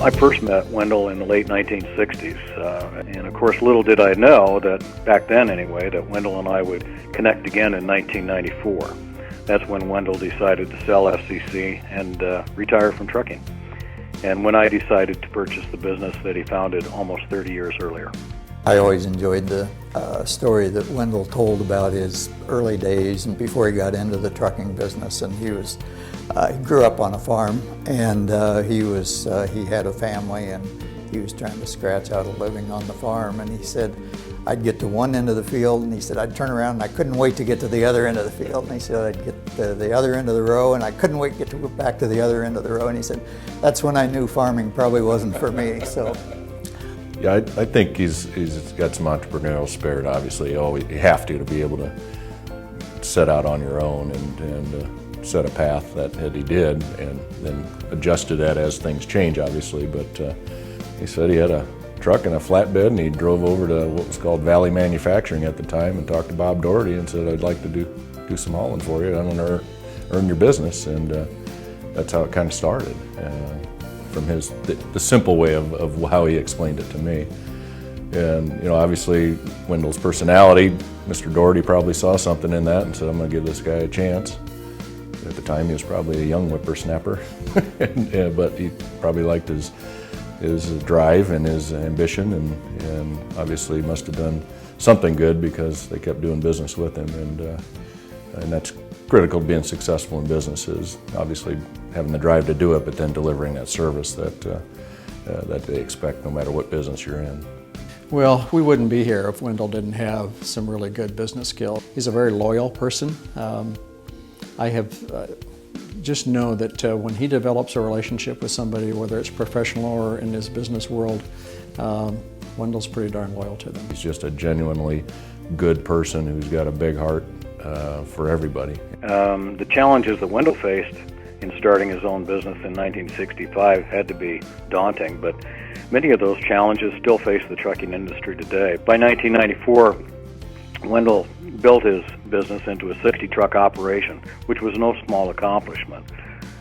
I first met Wendell in the late 1960s, and of course little did I know that, back then anyway, that Wendell and I would connect again in 1994. That's when Wendell decided to sell FCC and retire from trucking, and when I decided to purchase the business that he founded almost 30 years earlier. I always enjoyed the story that Wendell told about his early days and before he got into the trucking business. And he grew up on a farm, and he had a family, and he was trying to scratch out a living on the farm. And he said, I'd get to one end of the field, and he said, I'd turn around and I couldn't wait to get to the other end of the field. And he said, I'd get to the other end of the row, and I couldn't wait to get to go back to the other end of the row. And he said, that's when I knew farming probably wasn't for me. So. Yeah, I think he's got some entrepreneurial spirit. Obviously, you have to be able to set out on your own and set a path that he did, and then adjusted that as things change, obviously. But he said he had a truck and a flatbed, and he drove over to what was called Valley Manufacturing at the time and talked to Bob Doherty and said, I'd like to do some hauling for you. I want to earn your business, and that's how it kind of started. From the simple way of how he explained it to me. And obviously Wendell's personality, Mr. Doherty probably saw something in that and said, I'm going to give this guy a chance. At the time he was probably a young whippersnapper, but he probably liked his drive and his ambition, and obviously must have done something good because they kept doing business with him, and that's critical to being successful in business, is obviously having the drive to do it, but then delivering that service that they expect no matter what business you're in. Well, we wouldn't be here if Wendell didn't have some really good business skills. He's a very loyal person. I have just know that when he develops a relationship with somebody, whether it's professional or in his business world, Wendell's pretty darn loyal to them. He's just a genuinely good person who's got a big heart for everybody. The challenges that Wendell faced in starting his own business in 1965 had to be daunting, but many of those challenges still face the trucking industry today. By 1994, Wendell built his business into a 60-truck operation, which was no small accomplishment.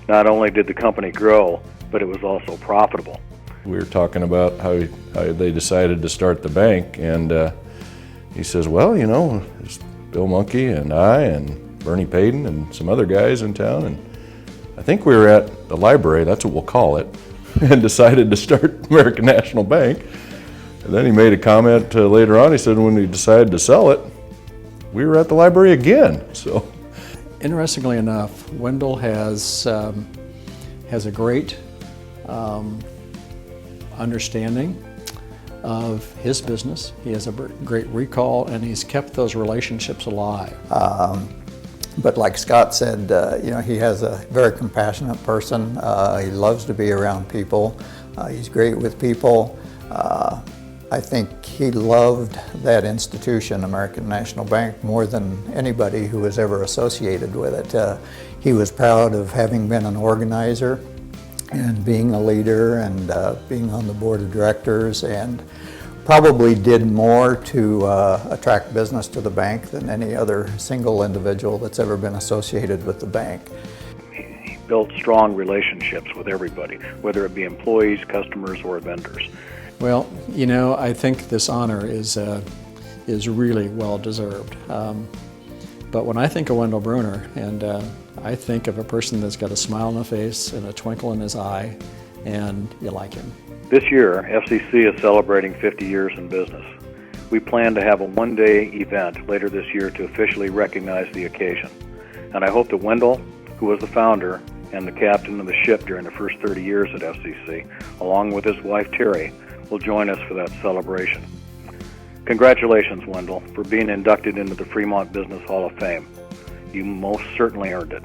Not only did the company grow, but it was also profitable. We were talking about how they decided to start the bank, and he says, well, there's Bill Monkey and I and Bernie Payton and some other guys in town, and I think we were at the library, that's what we'll call it, and decided to start American National Bank. And then he made a comment later on. He said when we decided to sell it, we were at the library again. So, interestingly enough, Wendell has a great understanding of his business. He has a great recall, and he's kept those relationships alive. But like Scott said, he has a very compassionate person. He loves to be around people. He's great with people. I think he loved that institution, American National Bank, more than anybody who was ever associated with it. He was proud of having been an organizer and being a leader and being on the board of directors, and probably did more to attract business to the bank than any other single individual that's ever been associated with the bank. He built strong relationships with everybody, whether it be employees, customers, or vendors. Well, I think this honor is really well deserved. But when I think of Wendell Bruner, and I think of a person that's got a smile on the face and a twinkle in his eye, and you like him. This year, FCC is celebrating 50 years in business. We plan to have a one-day event later this year to officially recognize the occasion. And I hope that Wendell, who was the founder and the captain of the ship during the first 30 years at FCC, along with his wife Terry, will join us for that celebration. Congratulations, Wendell, for being inducted into the Fremont Business Hall of Fame. You most certainly earned it.